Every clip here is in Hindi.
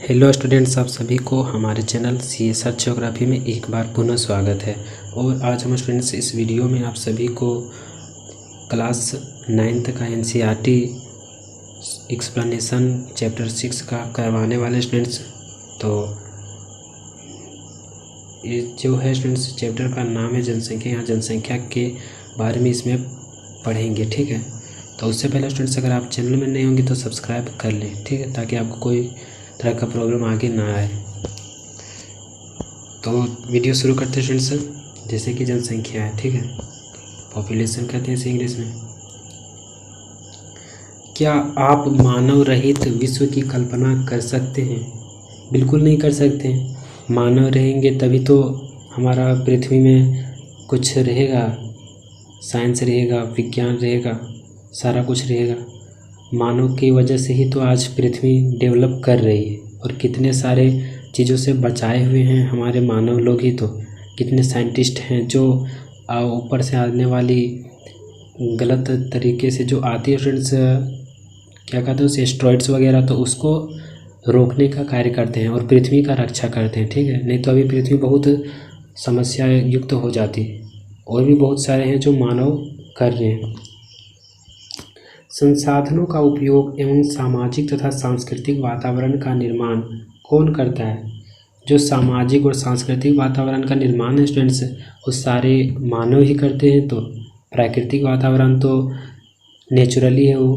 हेलो स्टूडेंट्स, आप सभी को हमारे चैनल CSR ज्योग्राफी में एक बार पुनः स्वागत है। और आज हम स्टूडेंट्स इस वीडियो में आप सभी को क्लास 9th का NCERT एक्सप्लेनेशन चैप्टर 6 का करवाने वाले स्टूडेंट्स। तो ये जो है स्टूडेंट्स, चैप्टर का नाम है जनसंख्या। यहाँ जनसंख्या के बारे में इसमें पढ़ेंगे, ठीक है। तो उससे पहले स्टूडेंट्स, अगर आप चैनल में नहीं होंगे तो सब्सक्राइब कर लें, ठीक है, ताकि आपको कोई तरह का प्रॉब्लम आगे ना आए। तो वीडियो शुरू करते हैं स्टूडेंट्स। जैसे कि जनसंख्या है, ठीक है, पॉपुलेशन कहते हैं इसे इंग्लिश में। क्या आप मानव रहित विश्व की कल्पना कर सकते हैं? बिल्कुल नहीं कर सकते हैं। मानव रहेंगे तभी तो हमारा पृथ्वी में कुछ रहेगा, साइंस रहेगा, विज्ञान रहेगा, सारा कुछ रहेगा। मानव की वजह से ही तो आज पृथ्वी डेवलप कर रही है, और कितने सारे चीज़ों से बचाए हुए हैं हमारे मानव लोग ही। तो कितने साइंटिस्ट हैं जो ऊपर से आने वाली गलत तरीके से जो आती है फ्रेंड्स, क्या कहते हैं उसे, एस्ट्रॉइड्स वगैरह, तो उसको रोकने का कार्य करते हैं और पृथ्वी का रक्षा करते हैं, ठीक है। नहीं तो अभी पृथ्वी बहुत समस्या युक्त हो जाती। और भी बहुत सारे हैं जो मानव कर रहे हैं। संसाधनों का उपयोग एवं सामाजिक तथा सांस्कृतिक वातावरण का निर्माण कौन करता है? जो सामाजिक और सांस्कृतिक वातावरण का निर्माण है स्टूडेंट्स, वो सारे मानव ही करते हैं। तो प्राकृतिक वातावरण तो नेचुरली है वो,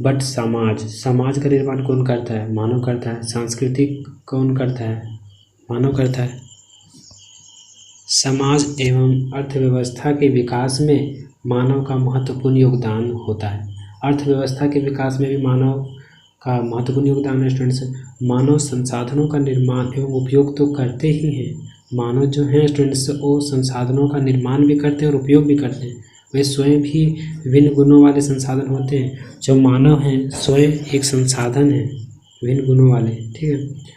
बट समाज का निर्माण कौन करता है? मानव करता है। सांस्कृतिक कौन करता है? मानव करता है। समाज एवं अर्थव्यवस्था के विकास में मानव का महत्वपूर्ण योगदान होता है। अर्थव्यवस्था के विकास में भी मानव का महत्वपूर्ण योगदान है स्टूडेंट्स। मानव संसाधनों का निर्माण एवं उपयोग तो करते ही हैं। मानव जो हैं स्टूडेंट्स, वो संसाधनों का निर्माण भी करते हैं और उपयोग भी करते हैं। वे स्वयं भी विभिन्न गुणों वाले संसाधन होते हैं। जो मानव हैं स्वयं एक संसाधन है विभिन्न गुणों वाले, ठीक है।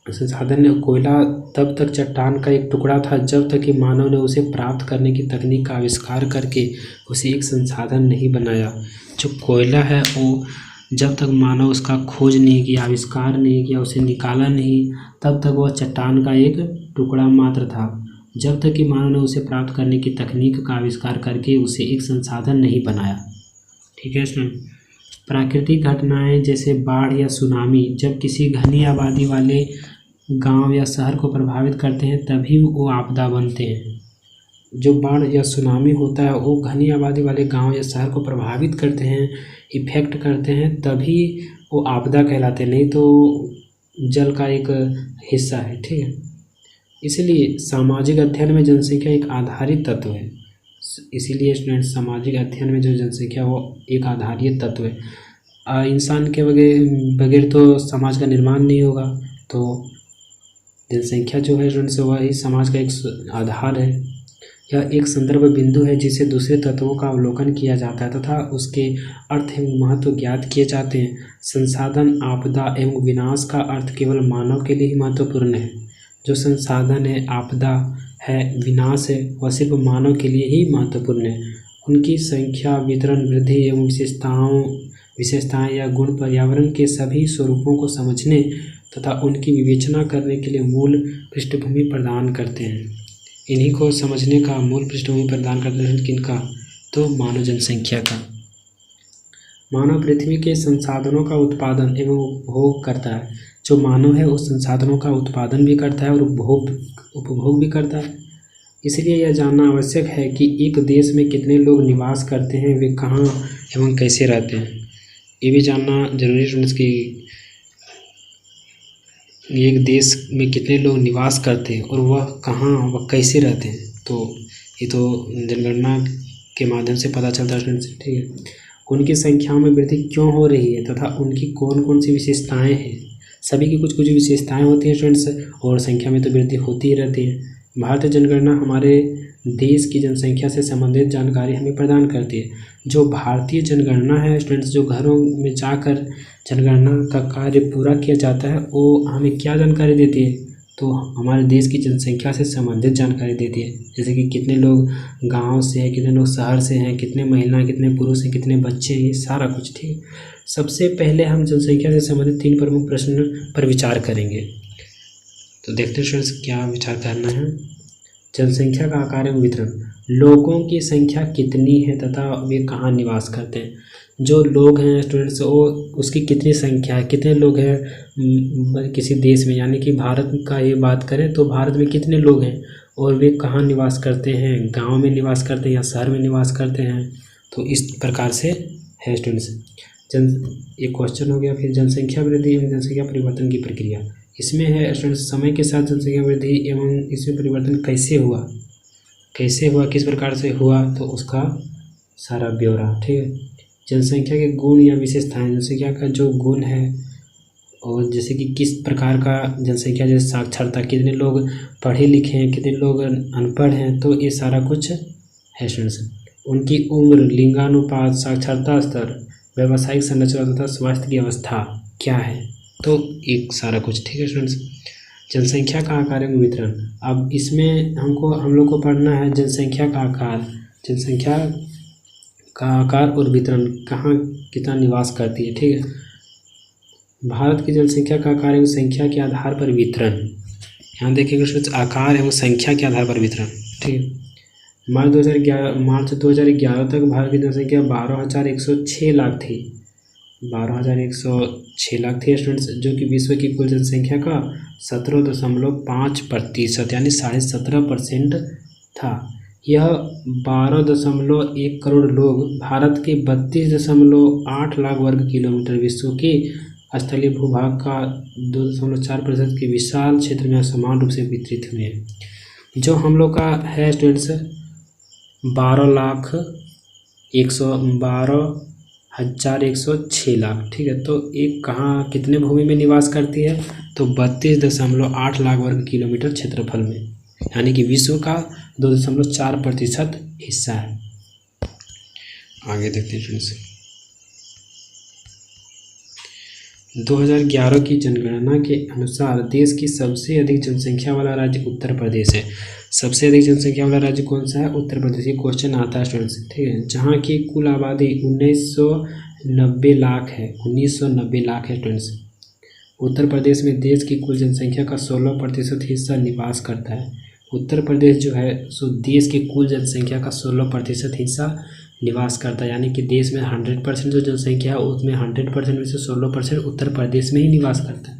संसाधन कोयला तब तक चट्टान का एक टुकड़ा था जब तक कि मानव ने उसे प्राप्त करने की तकनीक का आविष्कार करके उसे एक संसाधन नहीं बनाया। जो कोयला है वो जब तक मानव उसका खोज नहीं किया, आविष्कार नहीं किया, उसे निकाला नहीं, तब तक वह चट्टान का एक टुकड़ा मात्र था। जब तक कि मानव ने उसे प्राप्त करने की तकनीक का आविष्कार करके उसे एक संसाधन नहीं बनाया, ठीक है। इसमें प्राकृतिक घटनाएं जैसे बाढ़ या सुनामी जब किसी घनी आबादी वाले गांव या शहर को प्रभावित करते हैं तभी वो आपदा बनते हैं। जो बाढ़ या सुनामी होता है वो घनी आबादी वाले गांव या शहर को प्रभावित करते हैं, इफेक्ट करते हैं, तभी वो आपदा कहलाते हैं। नहीं तो जल का एक हिस्सा है, ठीक है। इसलिए सामाजिक अध्ययन में जनसंख्या एक आधारित तत्व है। इसीलिए स्टूडेंट, सामाजिक अध्ययन में जो जनसंख्या वो एक आधारित तत्व है। इंसान के बगैर तो समाज का निर्माण नहीं होगा। तो जनसंख्या जो है स्टूडेंट्स, वही समाज का एक आधार है। यह एक संदर्भ बिंदु है जिसे दूसरे तत्वों का अवलोकन किया जाता है तथा उसके अर्थ एवं महत्व ज्ञात किए जाते हैं। संसाधन, आपदा एवं विनाश का अर्थ केवल मानव के लिए ही महत्वपूर्ण है। जो संसाधन है, आपदा है, विनाश है, वह सिर्फ मानव के लिए ही महत्वपूर्ण है। उनकी संख्या, वितरण, वृद्धि एवं विशेषताएं या गुण पर्यावरण के सभी स्वरूपों को समझने तथा उनकी विवेचना करने के लिए मूल पृष्ठभूमि प्रदान करते हैं। इन्हीं को समझने का मूल पृष्ठभूमि प्रदान करते हैं किनका? तो मानव जनसंख्या का। मानव पृथ्वी के संसाधनों का उत्पादन एवं उपभोग करता है। जो मानव है उस संसाधनों का उत्पादन भी करता है और उपभोग भी करता है। इसलिए यह जानना आवश्यक है कि एक देश में कितने लोग निवास करते हैं, वे कहाँ एवं कैसे रहते हैं। ये भी जानना जरूरी है स्टूडेंट्स कि एक देश में कितने लोग निवास करते हैं और वह कहाँ, वह कैसे रहते हैं। तो ये तो जनगणना के माध्यम से पता चलता है स्टूडेंट्स, ठीक है। उनकी संख्याओं में वृद्धि क्यों हो रही है तथा उनकी कौन कौन सी विशेषताएं हैं। सभी की कुछ कुछ विशेषताएं होती हैं स्टूडेंट्स, और संख्या में तो वृद्धि होती ही रहती है। भारतीय जनगणना हमारे देश की जनसंख्या से संबंधित जानकारी हमें प्रदान करती है। जो भारतीय जनगणना है स्टूडेंट्स, जो घरों में जाकर जनगणना का कार्य पूरा किया जाता है, वो हमें क्या जानकारी देती है? तो हमारे देश की जनसंख्या से संबंधित जानकारी देती है। जैसे कि कितने लोग गांव से हैं, कितने लोग शहर से हैं, कितने महिलाएं, कितने पुरुष हैं, कितने बच्चे हैं, ये सारा कुछ, ठीक है। सबसे पहले हम जनसंख्या से संबंधित 3 प्रमुख प्रश्न पर विचार करेंगे। तो देखते हैं स्टूडेंट्स क्या विचार करना है। जनसंख्या का आकार एवं वितरण, लोगों की संख्या कितनी है तथा वे कहाँ निवास करते हैं। जो लोग हैं स्टूडेंट्स वो उसकी कितनी संख्या है, कितने लोग हैं किसी देश में, यानी कि भारत का ये बात करें तो भारत में कितने लोग हैं और वे कहाँ निवास करते हैं, गांव में निवास करते हैं या शहर में निवास करते हैं। तो इस प्रकार से है स्टूडेंट्स। एक क्वेश्चन हो गया। फिर जनसंख्या वृद्धि एवं जनसंख्या परिवर्तन की प्रक्रिया, इसमें है स्टूडेंट्स समय के साथ जनसंख्या वृद्धि एवं इसमें परिवर्तन कैसे हुआ, किस प्रकार से हुआ, तो उसका सारा ब्यौरा। ठीक है। जनसंख्या के गुण या विशेषताएं, जनसंख्या का जो गुण है और जैसे कि किस प्रकार का जनसंख्या, जैसे साक्षरता, कितने लोग पढ़े लिखे हैं, कितने लोग अनपढ़ हैं, तो ये सारा कुछ है स्टूडेंट्स। उनकी उम्र, लिंगानुपात, साक्षरता स्तर, व्यावसायिक संरचना तथा स्वास्थ्य की अवस्था क्या है, तो एक सारा कुछ। ठीक है स्टूडेंट्स। जनसंख्या का आकार एवं वितरण, अब इसमें हम लोग को पढ़ना है जनसंख्या का आकार, जनसंख्या का आकार और वितरण, कहाँ कितना निवास करती है। ठीक है। भारत की जनसंख्या का आकार एवं संख्या के आधार पर वितरण, यहाँ देखिएगा स्टूडेंट्स, आकार एवं संख्या के आधार पर वितरण। ठीक है। मार्च 2011 तक भारत की जनसंख्या 12,106 लाख थी, 12,106 लाख थी स्टूडेंट्स, जो कि विश्व की कुल जनसंख्या का 17.5% यानी 17.5% था। यह 12.1 करोड़ लोग भारत के 32.8 लाख वर्ग किलोमीटर विश्व के स्थलीय भूभाग का 2.4% के विशाल क्षेत्र में समान रूप से वितरित हुए हैं। जो हम लोग का है स्टूडेंट्स 12,106 लाख। ठीक है। तो एक कहाँ कितने भूमि में निवास करती है, तो 32.8 लाख वर्ग किलोमीटर क्षेत्रफल में, यानी कि विश्व का 2.4% हिस्सा है। आगे देखते हैं फ्रेंड्स। 2011 की जनगणना के अनुसार देश की सबसे अधिक जनसंख्या वाला राज्य उत्तर प्रदेश है। सबसे अधिक जनसंख्या वाला राज्य कौन सा है, उत्तर प्रदेश। ये क्वेश्चन आता है स्टूडेंट्स। ठीक है। जहाँ की कुल आबादी 1990 लाख है, 1990 लाख है स्टूडेंट्स। उत्तर प्रदेश में देश की कुल जनसंख्या का 16% हिस्सा निवास करता है। उत्तर प्रदेश जो है सो देश की कुल जनसंख्या का 16% हिस्सा निवास करता है, यानी कि देश में 100% जो जनसंख्या है उसमें 100% में से 16% उत्तर प्रदेश में ही निवास करता है।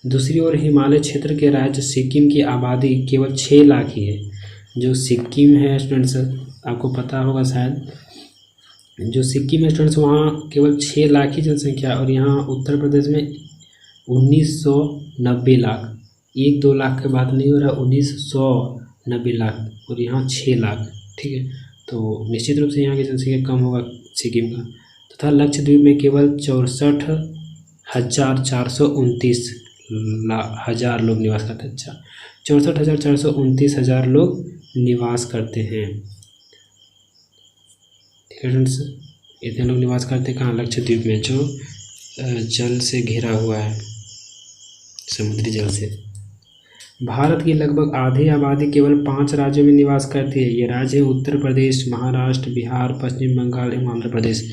दूसरी ओर हिमालय क्षेत्र के राज्य सिक्किम की आबादी केवल 6 लाख ही है। जो सिक्किम है स्टूडेंट्स, आपको पता होगा शायद, जो सिक्किम है स्टूडेंट्स वहाँ केवल 6 लाख ही जनसंख्या, और यहाँ उत्तर प्रदेश में 1990 लाख, 1-2 लाख की बात नहीं हो रहा, 1990 लाख, और यहाँ 6 लाख। ठीक है। तो निश्चित रूप से यहाँ की जनसंख्या कम होगा सिक्किम का। तथा लक्षद्वीप में केवल 64,429 हजार लोग निवास करते हैं। अच्छा, 64,429 लोग निवास करते हैं। ठीक है फ्रेंड्स, इतने लोग निवास करते हैं कहाँ, लक्षद्वीप में, जो जल से घिरा हुआ है, समुद्री जल से। भारत की लगभग आधी आबादी केवल 5 राज्यों में निवास करती है। ये राज्य हैं उत्तर प्रदेश, महाराष्ट्र, बिहार, पश्चिम बंगाल एवं आंध्र प्रदेश।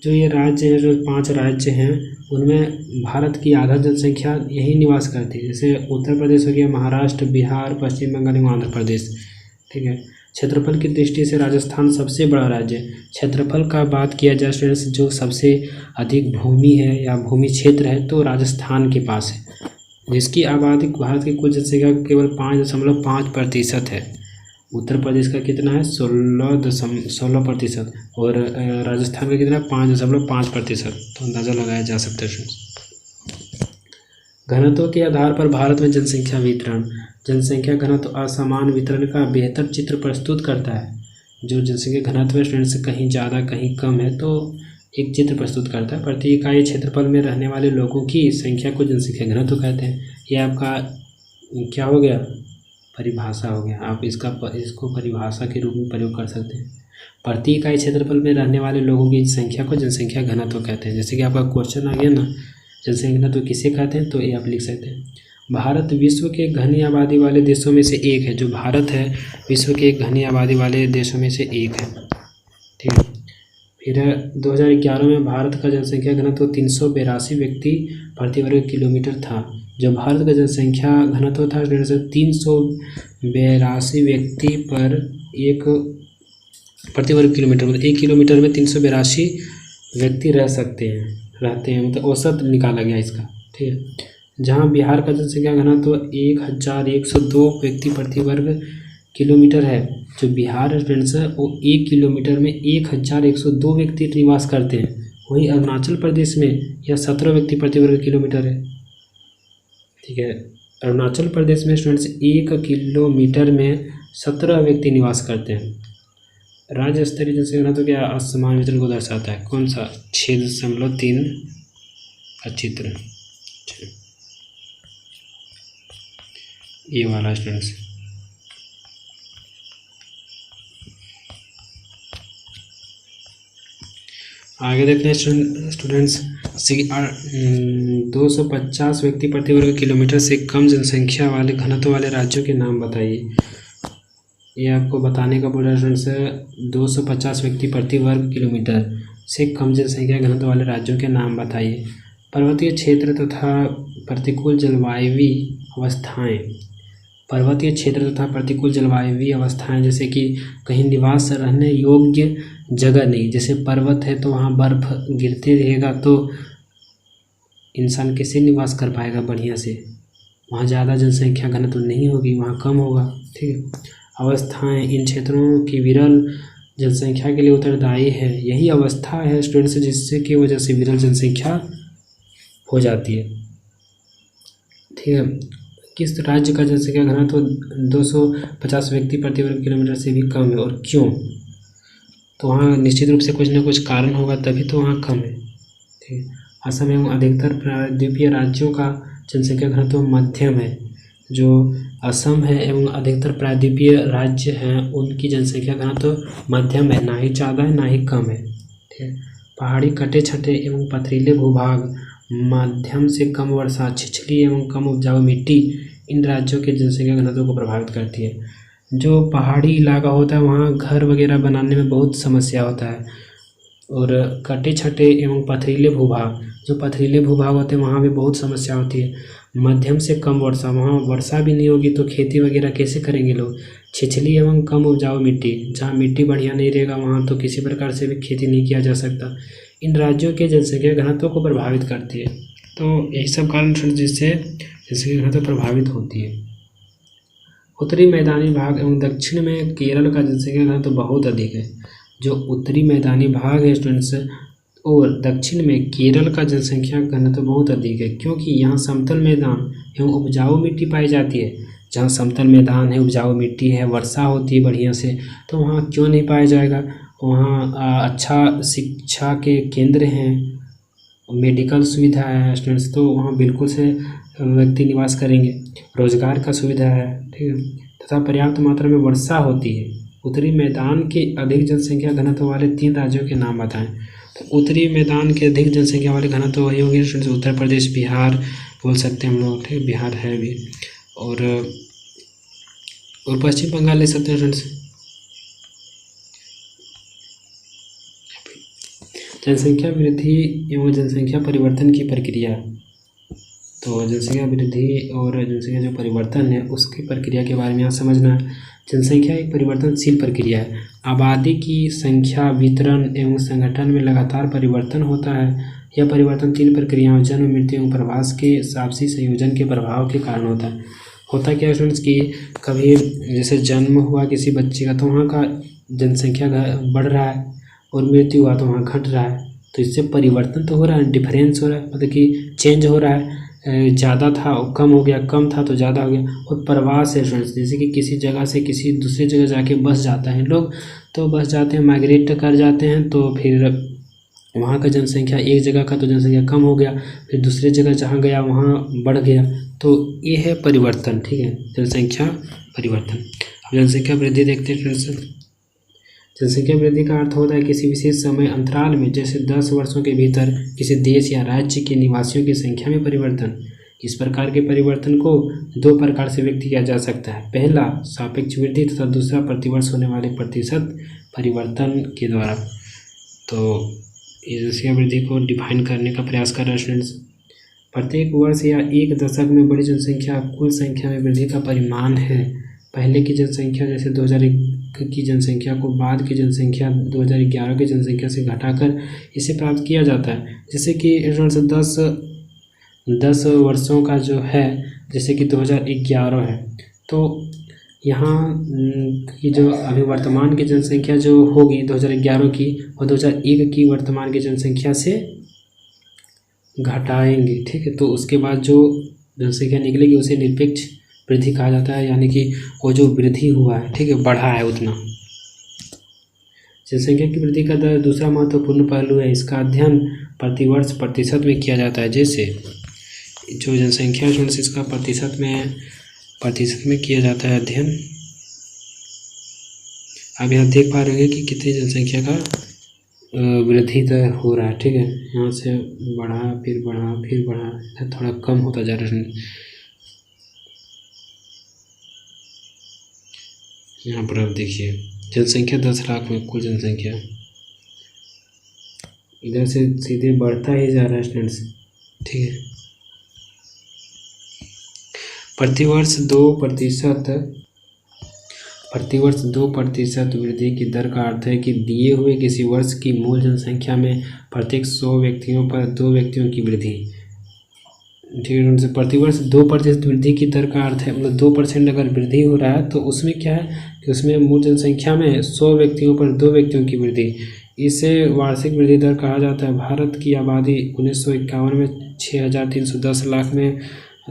जो ये राज्य हैं, जो 5 राज्य हैं, उनमें भारत की आधा जनसंख्या यही निवास करती है। जैसे उत्तर प्रदेश हो गया, महाराष्ट्र, बिहार, पश्चिम बंगाल एवं आंध्र प्रदेश। ठीक है। क्षेत्रफल की दृष्टि से राजस्थान सबसे बड़ा राज्य है। क्षेत्रफल का बात किया जाए स्टूडेंट्स, जो सबसे अधिक भूमि है या भूमि क्षेत्र है तो राजस्थान के पास है, जिसकी आबादी भारत की कुल जनसंख्या का केवल 5.5% है। उत्तर प्रदेश का कितना है, 16%, और राजस्थान का कितना है, 5.5%। तो अंदाज़ा लगाया जा सकता है। घनत्व के आधार पर भारत में जनसंख्या वितरण, जनसंख्या घनत्व असमान वितरण का बेहतर चित्र प्रस्तुत करता है। जो जनसंख्या घनत्व स्टूडेंट्स कहीं ज़्यादा कहीं कम है तो एक चित्र प्रस्तुत करता है। प्रति इकाई क्षेत्रफल में रहने वाले लोगों की संख्या को जनसंख्या घनत्व कहते हैं। ये आपका क्या हो गया, परिभाषा हो गया। आप इसको परिभाषा के रूप में प्रयोग कर सकते हैं। प्रति इकाई क्षेत्रफल में रहने वाले लोगों की संख्या को जनसंख्या घनत्व कहते हैं। जैसे कि आपका क्वेश्चन आ गया ना, जनसंख्या घनत्व किसे कहते हैं, तो ये आप लिख सकते हैं। भारत विश्व के घनी आबादी वाले देशों में से एक है। जो भारत है विश्व के घनी आबादी वाले देशों में से एक है। ठीक है। फिर 2011 में भारत का जनसंख्या घनत्व 382 व्यक्ति प्रति वर्ग किलोमीटर था। जो भारत का जनसंख्या घनत्व था 382 व्यक्ति पर एक प्रति वर्ग किलोमीटर, मतलब 1 किलोमीटर में 382 व्यक्ति रहते हैं, मतलब औसत निकाला गया इसका, ठीक है। जहाँ बिहार का जनसंख्या घनत्व 1102 व्यक्ति प्रति वर्ग किलोमीटर है। जो बिहार स्टूडेंट्स है वो 1 किलोमीटर में 1102 व्यक्ति निवास करते हैं। वहीं अरुणाचल प्रदेश में यह 17 व्यक्ति प्रति वर्ग किलोमीटर है, ठीक है। अरुणाचल प्रदेश में स्टूडेंट्स 1 किलोमीटर में 17 व्यक्ति निवास करते हैं। राज्य स्तरीय जनसंख्या घनत्व क्या असमान वितरण को दर्शाता है? कौन सा? 6.3 का चित्र, ये वाला स्टूडेंट्स। आगे देखते हैं स्टूडेंट्स, 250 व्यक्ति प्रति वर्ग किलोमीटर से कम जनसंख्या वाले घनत्व वाले राज्यों के नाम बताइए। ये आपको बताने का बोला स्टूडेंट्स है। 250 व्यक्ति प्रति वर्ग किलोमीटर से कम जनसंख्या घनत्व वाले राज्यों के नाम बताइए। पर्वतीय क्षेत्र तथा प्रतिकूल जलवायु अवस्थाएं, पर्वतीय क्षेत्र तथा प्रतिकूल जलवायु अवस्थाएं जैसे कि कहीं निवास रहने योग्य जगह नहीं, जैसे पर्वत है तो वहाँ बर्फ गिरती रहेगा तो इंसान कैसे निवास कर पाएगा बढ़िया से, वहाँ ज़्यादा जनसंख्या घनत्व नहीं होगी, वहाँ कम होगा, ठीक है। अवस्थाएं, इन क्षेत्रों की विरल जनसंख्या के लिए उत्तरदायी है। यही अवस्था है स्टूडेंट्स जिससे की वजह से विरल जनसंख्या हो जाती है, ठीक है। किस राज्य का जनसंख्या घनत्व 250 व्यक्ति प्रति वर्ग किलोमीटर से भी कम है और क्यों? तो वहाँ निश्चित रूप से कुछ ना कुछ कारण होगा, तभी तो वहाँ कम है, ठीक है। असम एवं अधिकतर प्रायद्वीपीय राज्यों का जनसंख्या घनत्व मध्यम है। जो असम है एवं अधिकतर प्रायद्वीपीय राज्य हैं उनकी जनसंख्या घनत्व मध्यम है, ना ही ज़्यादा है ना ही कम है, ठीक है। पहाड़ी कटे छठे एवं पथरीले भूभाग, मध्यम से कम वर्षा, छिछली एवं कम उपजाऊ मिट्टी इन राज्यों के जनसंख्या घनत्व को प्रभावित करती है। जो पहाड़ी इलाका होता है वहाँ घर वगैरह बनाने में बहुत समस्या होता है। और कटे छठे एवं पथरीले भूभाग, जो पथरीले भूभाग होते हैं वहाँ भी बहुत समस्या होती है। मध्यम से कम वर्षा, वहाँ वर्षा भी नहीं होगी तो खेती वगैरह कैसे करेंगे लोग। छिछली एवं कम उपजाऊ मिट्टी, जहाँ मिट्टी बढ़िया नहीं रहेगा वहाँ तो किसी प्रकार से भी खेती नहीं किया जा सकता। इन राज्यों के जनसंख्या घनत्व को प्रभावित करती है। तो यही सब कारण जिससे जनसंख्या घनत्व प्रभावित होती है। उत्तरी मैदानी भाग एवं दक्षिण में केरल का जनसंख्या घनत्व बहुत अधिक है। जो उत्तरी मैदानी भाग है स्टूडेंट्स और दक्षिण में केरल का जनसंख्या घनत्व बहुत अधिक है, क्योंकि यहाँ समतल मैदान एवं उपजाऊ मिट्टी पाई जाती है। जहाँ समतल मैदान है, उपजाऊ मिट्टी है, वर्षा होती है बढ़िया से, तो वहाँ क्यों नहीं पाया जाएगा। वहाँ अच्छा शिक्षा के केंद्र हैं, मेडिकल सुविधा है स्टूडेंट्स, तो वहाँ बिल्कुल से व्यक्ति निवास करेंगे। रोजगार का सुविधा है, ठीक है, तथा पर्याप्त मात्रा में वर्षा होती है। उत्तरी मैदान के अधिक जनसंख्या घनत्व वाले 3 राज्यों के नाम बताएं। तो उत्तरी मैदान के अधिक जनसंख्या वाले घनत्व वही होगी स्टूडेंट्स, उत्तर प्रदेश, बिहार बोल सकते हैं हम लोग, ठीक है, बिहार है भी, और पश्चिम बंगाल ले सकते हैं स्टूडेंट्स। जनसंख्या वृद्धि एवं जनसंख्या परिवर्तन की प्रक्रिया। तो जनसंख्या वृद्धि और जनसंख्या जो परिवर्तन है उसकी प्रक्रिया के बारे में यहाँ समझना है। जनसंख्या एक परिवर्तनशील प्रक्रिया है। आबादी की संख्या, वितरण एवं संगठन में लगातार परिवर्तन होता है। यह परिवर्तन 3 प्रक्रियाओं जन्म, मृत्यु एवं प्रवास के आपसी संयोजन के प्रभाव के कारण होता है। होता क्या है स्टूडेंट्स कि कभी जैसे जन्म हुआ किसी बच्चे का तो वहाँ का जनसंख्या बढ़ रहा है और मृत्यु हुआ तो वहाँ घट रहा है, तो इससे परिवर्तन तो हो रहा है, डिफरेंस हो रहा है, मतलब कि चेंज हो रहा है। ज़्यादा था कम हो गया, कम था तो ज़्यादा हो गया। और प्रवास है स्टूडेंट्स, जैसे कि किसी जगह से किसी दूसरी जगह जाके बस जाते हैं लोग, तो बस जाते हैं, माइग्रेट कर जाते हैं, तो फिर वहाँ का जनसंख्या, एक जगह का तो जनसंख्या कम हो गया, फिर दूसरी जगह जहाँ गया वहाँ बढ़ गया, तो ये है परिवर्तन, ठीक है, जनसंख्या परिवर्तन। अब जनसंख्या वृद्धि देखते हैं फ्रेंड्स। जनसंख्या वृद्धि का अर्थ होता है किसी विशेष समय अंतराल में, जैसे 10 वर्षों के भीतर किसी देश या राज्य के निवासियों की संख्या में परिवर्तन। इस प्रकार के परिवर्तन को 2 प्रकार से व्यक्त किया जा सकता है। पहला सापेक्ष वृद्धि तथा दूसरा प्रतिवर्ष होने वाले प्रतिशत परिवर्तन के द्वारा। तो जनसंख्या वृद्धि को डिफाइन करने का प्रयास कर रहे हैं स्टूडेंट्स। प्रत्येक वर्ष या एक दशक में बड़ी जनसंख्या कुल संख्या में वृद्धि का परिमाण है। पहले की जनसंख्या जैसे 2001 की जनसंख्या को बाद की जनसंख्या 2011 की जनसंख्या से घटाकर इसे प्राप्त किया जाता है। जैसे कि 10 वर्षों का जो है, जैसे कि 2011 है, तो यहाँ की जो अभी वर्तमान की जनसंख्या जो होगी 2011 की और 2001 की वर्तमान की जनसंख्या से घटाएंगे, ठीक है। तो उसके बाद जो जनसंख्या निकलेगी उसे निरपेक्ष वृद्धि कहा जाता है, यानी कि वो जो वृद्धि हुआ है, ठीक है, बढ़ा है उतना। जनसंख्या की वृद्धि का दर दूसरा महत्वपूर्ण पहलू है। इसका अध्ययन प्रतिवर्ष प्रतिशत में किया जाता है। जैसे जो जनसंख्या है इसका प्रतिशत में किया जाता है अध्ययन। अब यहाँ देख पा रहे हैं कि कितनी जनसंख्या का वृद्धि दर हो रहा है, ठीक है। यहाँ से बढ़ा फिर बढ़ा थोड़ा कम होता जा रहा है। यहाँ पर आप देखिए जनसंख्या 10 लाख में कुल जनसंख्या इधर से सीधे बढ़ता ही जा रहा है स्टूडेंट्स, ठीक है। प्रतिवर्ष 2% वृद्धि की दर का अर्थ है कि दिए हुए किसी वर्ष की मूल जनसंख्या में प्रत्येक 100 व्यक्तियों पर 2 व्यक्तियों की वृद्धि, ठीक है। उनसे प्रतिवर्ष 2% वृद्धि की दर का अर्थ है मतलब 2% अगर वृद्धि हो रहा है तो उसमें क्या है कि उसमें मूल जनसंख्या में 100 व्यक्तियों पर 2 व्यक्तियों की वृद्धि, इसे वार्षिक वृद्धि दर कहा जाता है। भारत की आबादी 1951 में 6,310 लाख में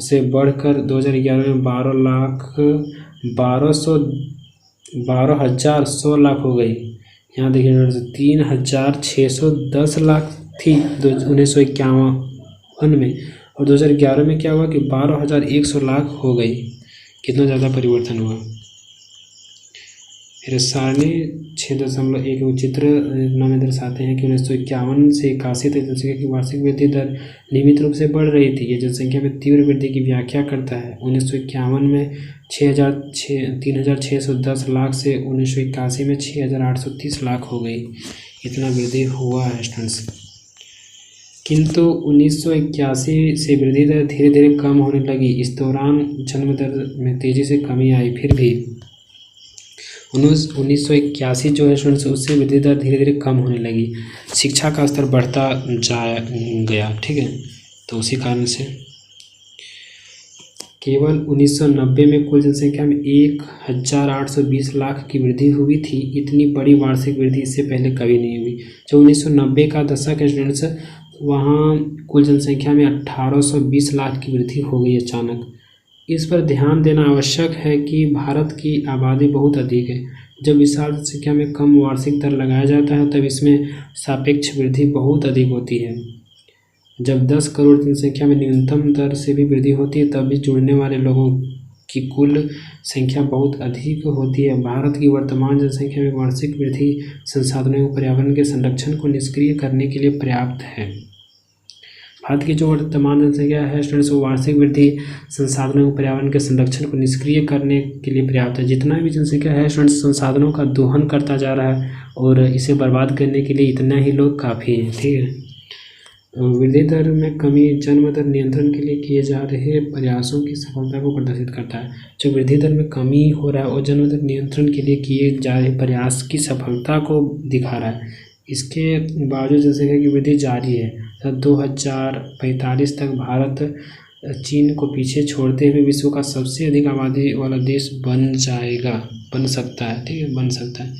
से बढ़कर 2011 में 12,100 लाख हो गई। यहाँ देखिए 3,610 लाख थी 1951 में, और 2011 में क्या हुआ कि 12,100 लाख हो गई। कितना ज़्यादा परिवर्तन हुआ। फिर सारणी 6.1 चित्र में दर्शाते हैं कि 1951 से 81 तक जनसंख्या की वार्षिक वृद्धि दर नियमित रूप से बढ़ रही थी। ये जनसंख्या में तीव्र वृद्धि की व्याख्या करता है। 1951 में 3,610 लाख से 1981 में 6,830 लाख हो गई। इतना वृद्धि हुआ है स्टूडेंट्स। किंतु 1981 से वृद्धि दर धीरे धीरे कम होने लगी। इस दौरान जन्म दर में तेज़ी से कमी आई। फिर भी 1981 जो है स्टूडेंट्स उससे वृद्धि दर धीरे धीरे कम होने लगी। शिक्षा का स्तर बढ़ता गया, ठीक है। तो उसी कारण से केवल 1990 में कुल जनसंख्या में 1,820 लाख की वृद्धि हुई थी। इतनी बड़ी वार्षिक वृद्धि इससे पहले कभी नहीं हुई। जो 1990 का दशक है स्टूडेंट्स, वहाँ कुल जनसंख्या में 1,820 लाख की वृद्धि हो गई अचानक। इस पर ध्यान देना आवश्यक है कि भारत की आबादी बहुत अधिक है। जब विशाल जनसंख्या में कम वार्षिक दर लगाया जाता है तब इसमें सापेक्ष वृद्धि बहुत अधिक होती है। जब 10 करोड़ जनसंख्या में न्यूनतम दर से भी वृद्धि होती है तब भी जुड़ने वाले लोगों की कुल संख्या बहुत अधिक होती है। भारत की वर्तमान जनसंख्या में वार्षिक वृद्धि संसाधनों एवं पर्यावरण के संरक्षण को निष्क्रिय करने के लिए पर्याप्त है। भारत की जो वर्तमान जनसंख्या है स्टूडेंट्स वो वार्षिक वृद्धि संसाधनों एवं पर्यावरण के संरक्षण को निष्क्रिय करने के लिए पर्याप्त है। जितना भी जनसंख्या है स्टूडेंट्स संसाधनों का दोहन करता जा रहा है और इसे बर्बाद करने के लिए इतना ही लोग काफ़ी हैं, ठीक है। वृद्धि दर में कमी जन्म दर नियंत्रण के लिए किए जा रहे प्रयासों की सफलता को प्रदर्शित करता है। जो वृद्धि दर में कमी हो रहा है और जन्म दर नियंत्रण के लिए किए जा रहे प्रयास की सफलता को दिखा रहा है। इसके बावजूद जनसंख्या की वृद्धि जारी है। 2045 तक भारत चीन को पीछे छोड़ते हुए विश्व का सबसे अधिक आबादी वाला देश बन सकता है, ठीक है, बन सकता है।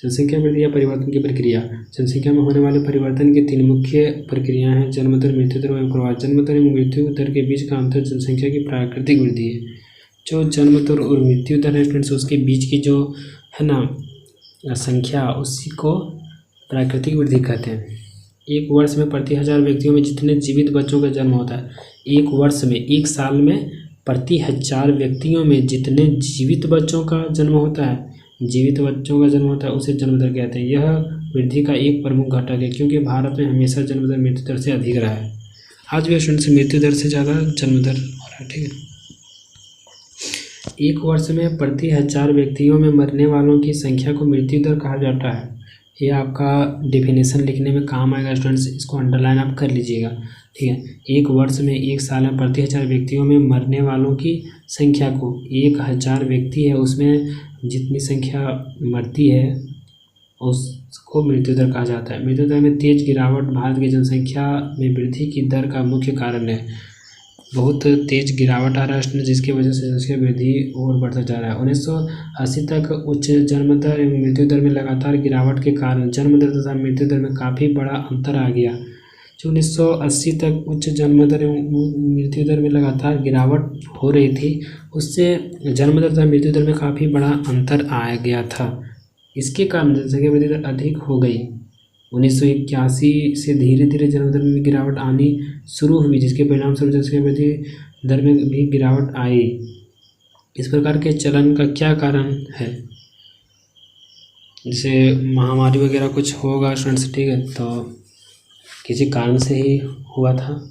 जनसंख्या वृद्धि या परिवर्तन की प्रक्रिया। जनसंख्या में होने वाले परिवर्तन की 3 मुख्य प्रक्रियाएं हैं: जन्म दर, मृत्यु दर एवं प्रवाह। जन्म दर एवं मृत्यु दर के बीच का अंतर जनसंख्या की प्राकृतिक वृद्धि है। जो जन्म दर और मृत्यु दर है स्टूडेंट्स उसके बीच की जो है ना संख्या उसी को प्राकृतिक वृद्धि कहते हैं। एक वर्ष में प्रति 1000 व्यक्तियों में जितने जीवित बच्चों का जन्म होता है, एक वर्ष में, एक साल में प्रति 1000 व्यक्तियों में जितने जीवित बच्चों का जन्म होता है उसे जन्म दर कहते हैं। यह वृद्धि का एक प्रमुख घटक है क्योंकि भारत में हमेशा जन्म दर मृत्यु दर से अधिक रहा है। आज भी स्टूडेंट्स मृत्यु दर से ज़्यादा जन्म दर हो रहा है, ठीक है। एक वर्ष में प्रति 1000 व्यक्तियों में मरने वालों की संख्या को मृत्यु दर कहा जाता है। ये आपका डेफिनेशन लिखने में काम आएगा स्टूडेंट्स, इसको अंडरलाइन आप कर लीजिएगा। ठीक है, एक वर्ष में एक साल में प्रति 1000 व्यक्तियों में मरने वालों की संख्या को 1000 व्यक्ति है उसमें जितनी संख्या मरती है उसको मृत्यु दर कहा जाता है। मृत्यु दर में तेज गिरावट भारत की जनसंख्या में वृद्धि की दर का मुख्य कारण है। बहुत तेज गिरावट आ रहा है जिसकी वजह से जनसंख्या वृद्धि और बढ़ता जा रहा है। 1980 तक उच्च जन्म दर एवं मृत्यु दर में लगातार गिरावट के कारण जन्म दर तथा मृत्यु दर में काफ़ी बड़ा अंतर आ गया। जो 1980 तक उच्च जन्म दर एवं मृत्यु दर में लगातार गिरावट हो रही थी उससे जन्म दर तथा मृत्यु दर में काफ़ी बड़ा अंतर आ गया था। इसके कारण जनसंख्या वृद्धि दर अधिक हो गई। 1981 से धीरे धीरे जन्म दर में गिरावट आनी शुरू हुई जिसके परिणाम स्वरूप जनसंख्या वृद्धि दर में भी गिरावट आई। इस प्रकार के चलन का क्या कारण है? जैसे महामारी वगैरह कुछ होगा स्टूडेंट्स, ठीक है, तो किसी कारण से ही हुआ था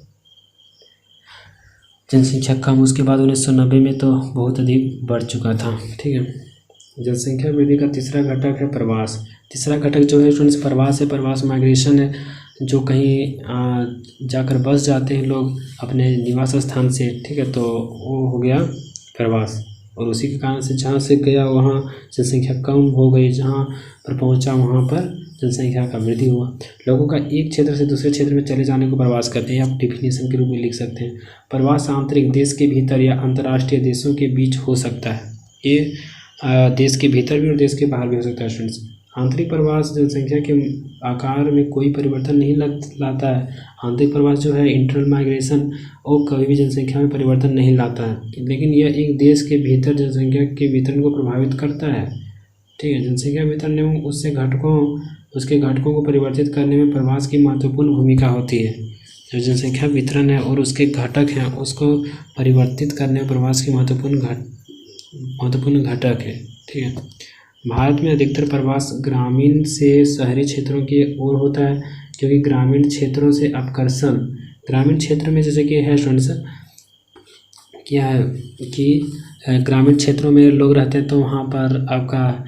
जनसंख्या कम। उसके बाद 1990 में तो बहुत अधिक बढ़ चुका था। ठीक है, जनसंख्या वृद्धि का तीसरा घटक है प्रवास। तीसरा घटक जो है स्टूडेंट्स प्रवास है। प्रवास माइग्रेशन है, जो कहीं जाकर बस जाते हैं लोग अपने निवास स्थान से। ठीक है, तो वो हो गया प्रवास, और उसी के कारण से जहाँ से गया वहाँ जनसंख्या कम हो गई, जहाँ पर पहुँचा वहाँ पर जनसंख्या का वृद्धि हुआ। लोगों का एक क्षेत्र से दूसरे क्षेत्र में चले जाने को प्रवास कहते हैं। आप डिफिनीशन के रूप में लिख सकते हैं। प्रवास आंतरिक देश के भीतर या अंतर्राष्ट्रीय देशों के बीच हो सकता है। ये देश के भीतर भी और देश के बाहर भी हो सकता है स्टूडेंट्स। आंतरिक प्रवास जनसंख्या के आकार में कोई परिवर्तन नहीं लाता है। आंतरिक प्रवास जो है इंटरनल माइग्रेशन और कभी भी जनसंख्या में परिवर्तन नहीं लाता है, लेकिन यह एक देश के भीतर जनसंख्या के वितरण को प्रभावित करता है। ठीक है, जनसंख्या वितरण एवं उसके घटकों को परिवर्तित करने में प्रवास की महत्वपूर्ण भूमिका होती है। जो जनसंख्या वितरण है और उसके घटक हैं उसको परिवर्तित करने में प्रवास की महत्वपूर्ण घटक है। ठीक है, भारत में अधिकतर प्रवास ग्रामीण से शहरी क्षेत्रों की ओर होता है, क्योंकि ग्रामीण क्षेत्रों से अपकर्षण, ग्रामीण क्षेत्र में जैसे कि है स्टूडेंट्स क्या है कि ग्रामीण क्षेत्रों में लोग रहते हैं तो वहाँ पर आपका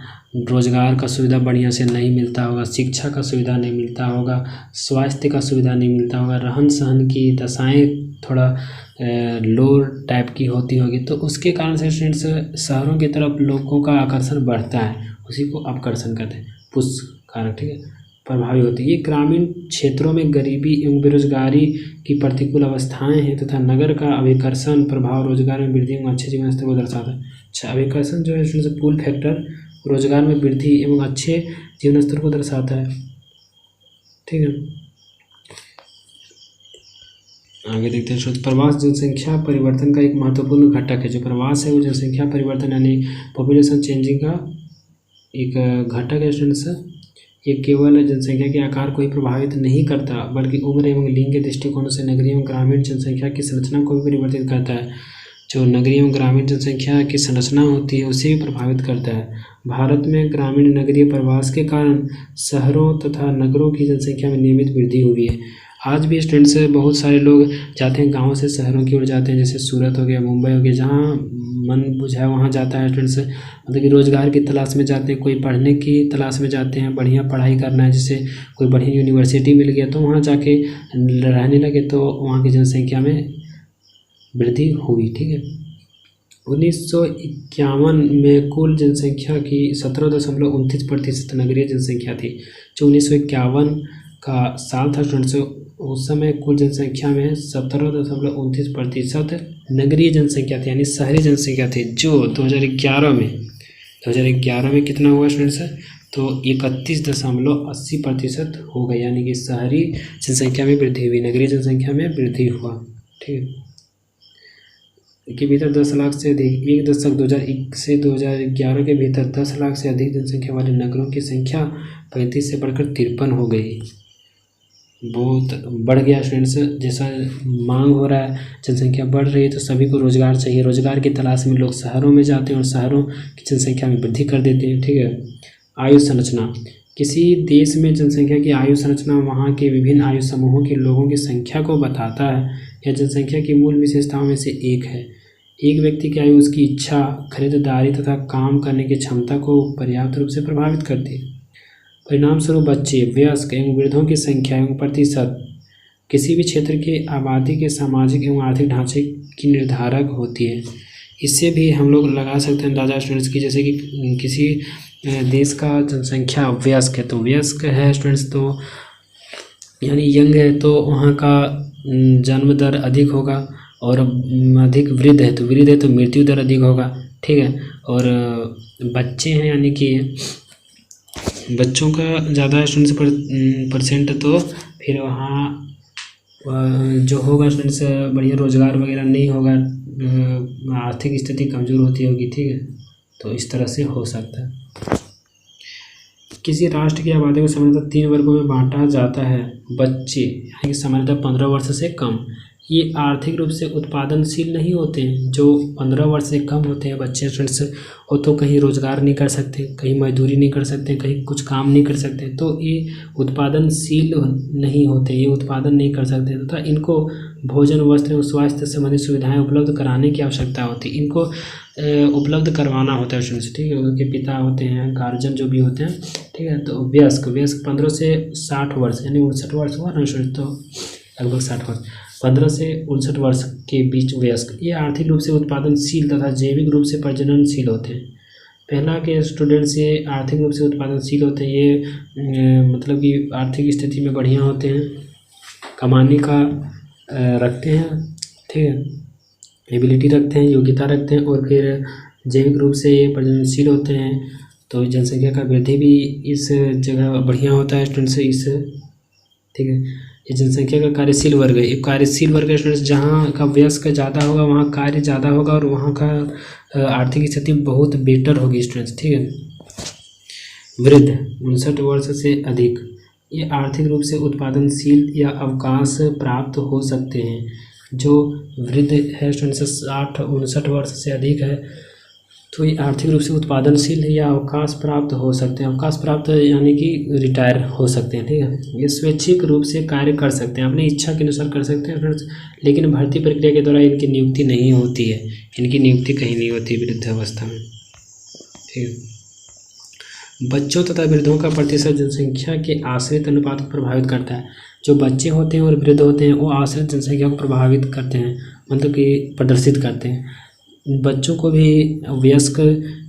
रोज़गार का सुविधा बढ़िया से नहीं मिलता होगा, शिक्षा का सुविधा नहीं मिलता होगा, स्वास्थ्य का सुविधा नहीं मिलता होगा, रहन सहन की दशाएँ थोड़ा लो टाइप की होती होगी, तो उसके कारण से स्टूडेंट्स शहरों की तरफ लोगों का आकर्षण बढ़ता है, उसी को अपकर्षण कहते हैं, पुश कारक। ठीक है, प्रभावी होती है। ये ग्रामीण क्षेत्रों में गरीबी एवं बेरोजगारी की प्रतिकूल अवस्थाएं हैं तथा नगर का अभिकर्षण प्रभाव रोजगार में वृद्धि एवं अच्छे जीवन स्तर को दर्शाता है। अच्छा, अभिकर्षण जो है स्टूडेंट्स पुल फैक्टर रोजगार में वृद्धि एवं अच्छे जीवन स्तर को दर्शाता है। ठीक है, आगे देखते हैं। प्रवास जनसंख्या परिवर्तन का एक महत्वपूर्ण घटक है। जो प्रवास है वो जनसंख्या परिवर्तन यानी पॉपुलेशन चेंजिंग का एक घटक है स्टूडेंट्स। ये केवल जनसंख्या के आकार को ही प्रभावित नहीं करता बल्कि उम्र एवं लिंग के दृष्टिकोण से नगरीय एवं ग्रामीण जनसंख्या की संरचना को भी परिवर्तित करता है। जो नगरीय एवं ग्रामीण जनसंख्या की संरचना होती है उसे भी प्रभावित करता है। भारत में ग्रामीण नगरीय प्रवास के कारण शहरों तथा नगरों की जनसंख्या में नियमित वृद्धि हुई है। आज भी स्टूडेंट्स बहुत सारे लोग जाते हैं गाँव से शहरों की ओर जाते हैं, जैसे सूरत हो गया, मुंबई हो गया, जहाँ मन बुझाए वहाँ जाता है स्टूडेंट्स। मतलब कि रोज़गार की तलाश में जाते हैं, कोई पढ़ने की तलाश में जाते हैं, बढ़िया पढ़ाई करना है, जैसे कोई बढ़िया यूनिवर्सिटी मिल गया तो वहाँ जाके रहने लगे, तो वहाँ की जनसंख्या में वृद्धि हुई। ठीक है, 1951 में कुल जनसंख्या की 17.29% नगरीय जनसंख्या थी। जो 1951 का साल था स्टूडेंट्स, उस समय कुल जनसंख्या में 17.29% नगरीय जनसंख्या थी यानी शहरी जनसंख्या थी। जो 2011 में कितना हुआ स्टूडेंट्स, तो 31.80% हो गया, यानी कि शहरी जनसंख्या में वृद्धि हुई, नगरीय जनसंख्या में वृद्धि हुआ। ठीक है, के भीतर 10 लाख से अधिक, एक दशक 2001 से 2011 के भीतर 10 लाख से अधिक जनसंख्या वाले नगरों की संख्या 35 से बढ़कर 53 हो गई। बहुत बढ़ गया स्टूडेंट्स। जैसा मांग हो रहा है, जनसंख्या बढ़ रही है, तो सभी को रोज़गार चाहिए। रोज़गार की तलाश में लोग शहरों में जाते हैं और शहरों की जनसंख्या में वृद्धि कर देते हैं। ठीक है, आयु संरचना। किसी देश में जनसंख्या की आयु संरचना वहाँ के विभिन्न आयु समूहों के लोगों की संख्या को बताता है। यह जनसंख्या की मूल विशेषताओं में से एक है। एक व्यक्ति की आयु उसकी इच्छा, खरीदारी तथा काम करने की क्षमता को पर्याप्त रूप से प्रभावित करती है। परिणाम स्वरूप बच्चे, वयस्क एवं वृद्धों की संख्या एवं प्रतिशत किसी भी क्षेत्र की आबादी के सामाजिक एवं आर्थिक ढांचे की निर्धारक होती है। इससे भी हम लोग लगा सकते हैं अंदाजा स्टूडेंट्स की, जैसे कि किसी देश का जनसंख्या वयस्क है, तो वयस्क है स्टूडेंट्स तो यानी यंग है, तो वहाँ का जन्म दर अधिक होगा, और अधिक वृद्ध है तो मृत्यु दर अधिक होगा, ठीक है। और बच्चे हैं यानी कि बच्चों का ज़्यादा स्टूडेंट्स परसेंट, तो फिर वहाँ जो होगा स्टूडेंट्स बढ़िया रोजगार वगैरह नहीं होगा, आर्थिक स्थिति कमज़ोर होती होगी, ठीक है। तो इस तरह से हो सकता है। किसी राष्ट्र की आबादी को सामान्यतः 3 वर्गों में बांटा जाता है। बच्चे यानी कि सामान्यतः 15 वर्ष से कम, ये आर्थिक रूप से उत्पादनशील नहीं होते हैं। जो 15 वर्ष से कम होते हैं बच्चे स्टूडेंट्स, वो तो कहीं रोजगार नहीं कर सकते, कहीं मजदूरी नहीं कर सकते, कहीं कुछ काम नहीं कर सकते, तो ये उत्पादनशील नहीं होते, ये उत्पादन नहीं कर सकते, तथा इनको भोजन, वस्त्र एवं स्वास्थ्य संबंधी सुविधाएं उपलब्ध कराने की आवश्यकता होती है। इनको उपलब्ध करवाना होता है स्टूडेंट्स, ठीक है। उनके पिता होते हैं, गार्जियन जो भी होते हैं, ठीक है। तो वयस्क 15 से 60 वर्ष यानी 59 वर्ष हुआ ना स्टूडेंट, तो लगभग 60 वर्ष, 15 से 59 वर्ष के बीच वयस्क, ये आर्थिक रूप से उत्पादनशील तथा जैविक रूप से प्रजननशील होते हैं। पहला के स्टूडेंट्स ये आर्थिक रूप से उत्पादनशील होते हैं, ये मतलब कि आर्थिक स्थिति में बढ़िया होते हैं, कमाने का रखते हैं, ठीक है, एबिलिटी रखते हैं, योग्यता रखते हैं, और फिर जैविक रूप से ये प्रजननशील होते हैं। तो जनसंख्या का वृद्धि भी इस जगह बढ़िया होता है स्टूडेंट्स, इस, ठीक है। ये जनसंख्या का कार्यशील वर्ग है, ये कार्यशील वर्ग है स्टूडेंट्स, जहाँ का वयस्क ज़्यादा होगा वहाँ कार्य ज़्यादा होगा, और वहाँ का आर्थिक स्थिति बहुत बेटर होगी स्टूडेंट्स, ठीक है। वृद्ध 59 वर्ष से अधिक, ये आर्थिक रूप से उत्पादनशील या अवकाश प्राप्त हो सकते हैं। जो वृद्ध है स्टूडेंट्स 60-59 वर्ष से अधिक है, तो ये आर्थिक रूप से उत्पादनशील या अवकाश प्राप्त हो सकते हैं। अवकाश प्राप्त यानी कि रिटायर हो सकते हैं, ठीक है। ये स्वैच्छिक रूप से कार्य कर सकते हैं, अपनी इच्छा के अनुसार कर सकते हैं फ्रेंड्स, लेकिन भर्ती प्रक्रिया के दौरान इनकी नियुक्ति नहीं होती है, इनकी नियुक्ति कहीं नहीं होती वृद्धावस्था में, ठीक है। बच्चों तथा वृद्धों का प्रतिशत जनसंख्या के आश्रित अनुपात को प्रभावित करता है। जो बच्चे होते हैं और वृद्ध होते हैं वो आश्रित जनसंख्या को प्रभावित करते हैं, मतलब कि प्रदर्शित करते हैं। बच्चों को भी वयस्क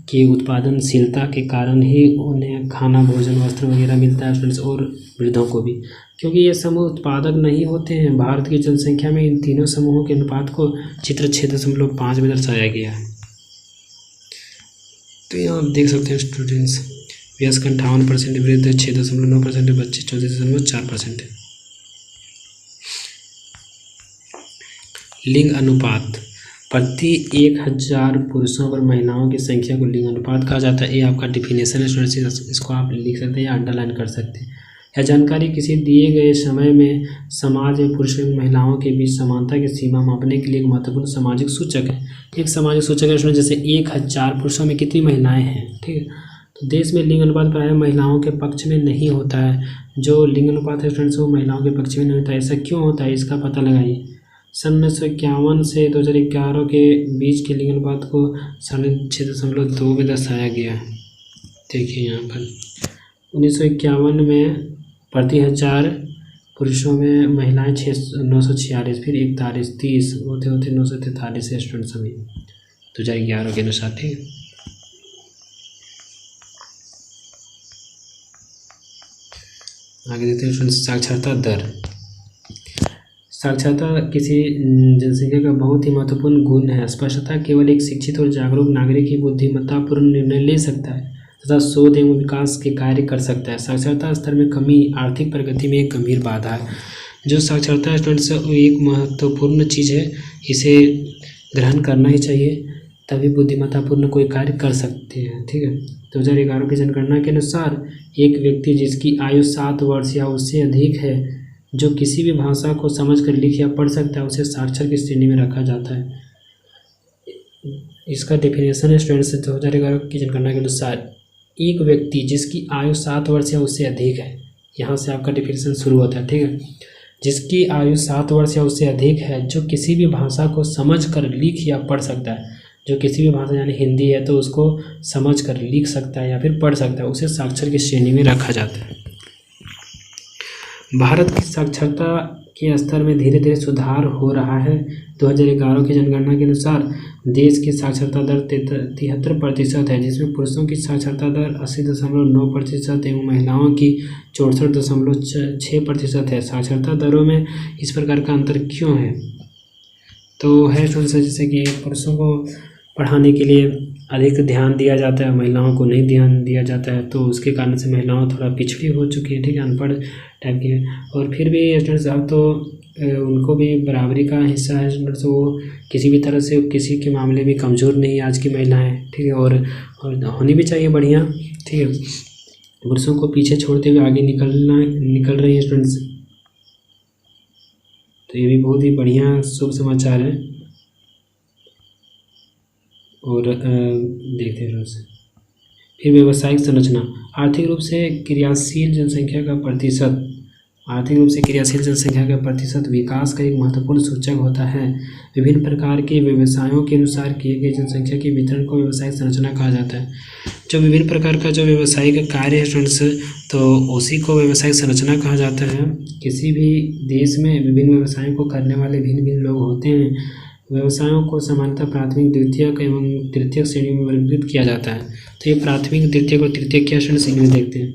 की उत्पादनशीलता के कारण ही उन्हें खाना, भोजन, वस्त्र वगैरह मिलता है स्टूडेंट्स, और वृद्धों को भी, क्योंकि ये समूह उत्पादक नहीं होते हैं। भारत की जनसंख्या में इन तीनों समूहों के अनुपात को चित्र 6.5 में दर्शाया गया है। तो यहाँ आप देख सकते हैं स्टूडेंट्स, वयस्क 58%, वृद्ध 6.9%, बच्चे 34.4% है। लिंग अनुपात, प्रति 1000 पुरुषों पर महिलाओं की संख्या को लिंग अनुपात कहा जाता है। ये आपका डिफिनेशन है स्टूडेंट्स, इसको आप लिख सकते हैं या अंडरलाइन कर सकते हैं। यह जानकारी किसी दिए गए समय में समाज में पुरुषों एवं महिलाओं के बीच समानता की सीमा मापने के लिए एक महत्वपूर्ण सामाजिक सूचक है। एक सामाजिक सूचक है स्टूडेंट, जैसे 1000 पुरुषों में कितनी महिलाएं हैं, ठीक है। तो देश में लिंग अनुपात प्रायः महिलाओं के पक्ष में नहीं होता है। जो लिंग अनुपात है स्टूडेंट्स वो महिलाओं के पक्ष में नहीं होता है। ऐसा क्यों होता है, इसका पता लगाइए। सन 1951 से 2011 के बीच के लिंग अनुपात को 6.2 में दर्शाया गया है। देखिए यहाँ पर 1951 में प्रति 1000 पुरुषों में महिलाएं 946, फिर 41, 30 होते होते 943 स्टूडेंट सभी 2011 के अनुसार, ठीक है। आगे देखते हैं स्टूडेंट्स, साक्षरता दर। साक्षरता किसी जनसंख्या का बहुत ही महत्वपूर्ण गुण है। स्पष्टता केवल एक शिक्षित और जागरूक नागरिक ही बुद्धिमत्तापूर्ण निर्णय ले सकता है तथा शोध एवं विकास के कार्य कर सकता है। साक्षरता स्तर में कमी आर्थिक प्रगति में एक गंभीर बाधा है। जो साक्षरता स्टूडेंट्स एक महत्वपूर्ण चीज़ है, इसे ग्रहण करना ही चाहिए, तभी बुद्धिमत्तापूर्ण कोई कार्य कर सकते हैं, ठीक है। 2011 की जनगणना के अनुसार एक व्यक्ति जिसकी आयु 7 वर्ष या उससे अधिक है, जो किसी भी भाषा को समझकर लिख या पढ़ सकता है, उसे साक्षर की श्रेणी में रखा जाता है। इसका डेफिनेशन है स्टूडेंट्स 2011 की जनगणना के अनुसार एक व्यक्ति जिसकी आयु 7 वर्ष या उससे अधिक है, यहाँ से आपका डेफिनेशन शुरू होता है, ठीक है। जिसकी आयु 7 वर्ष या उससे अधिक है, जो किसी भी भाषा को समझकर लिख या पढ़ सकता है। जो किसी भी भाषा यानी हिंदी है तो उसको समझ कर लिख सकता है या फिर पढ़ सकता है, उसे साक्षर की श्रेणी में रखा जाता है। भारत की साक्षरता के स्तर में धीरे धीरे सुधार हो रहा है। 2011 की जनगणना के अनुसार देश की साक्षरता दर 73% है, जिसमें पुरुषों की साक्षरता दर 80.9% एवं महिलाओं की 64.6% है। साक्षरता दरों में इस प्रकार का अंतर क्यों है? तो है जैसे कि पुरुषों को पढ़ाने के लिए अधिक ध्यान दिया जाता है, महिलाओं को नहीं ध्यान दिया जाता है, तो उसके कारण से महिलाओं थोड़ा पिछड़ी हो चुकी है, ठीक है, अनपढ़ टाइप की है। और फिर भी स्टूडेंट्स अब तो उनको भी बराबरी का हिस्सा है स्टूडेंट्स, वो किसी भी तरह से किसी के मामले में कमज़ोर नहीं आज की महिलाएं, ठीक है, और होनी भी चाहिए बढ़िया, ठीक है। पुरुषों को पीछे छोड़ते हुए आगे निकल रही है स्टूडेंट्स, तो ये भी बहुत ही बढ़िया शुभ समाचार है। और देखते हैं फिर व्यावसायिक संरचना। आर्थिक रूप से क्रियाशील जनसंख्या का प्रतिशत विकास का एक महत्वपूर्ण सूचक होता है। विभिन्न प्रकार के व्यवसायों के अनुसार किए गए जनसंख्या के वितरण को व्यावसायिक संरचना कहा जाता है। जो विभिन्न प्रकार का जो व्यावसायिक कार्य है स्टूडेंट्स, तो उसी को व्यावसायिक संरचना कहा जाता है। किसी भी देश में विभिन्न व्यवसायों को करने वाले भिन्न भिन्न लोग होते हैं। व्यवसायों को सामान्यतः प्राथमिक, द्वितीयक एवं तृतीयक श्रेणी में वर्गीकृत किया जाता है। तो ये प्राथमिक, द्वितीयक और तृतीयक क्या स्टूडेंट्स इनमें देखते हैं।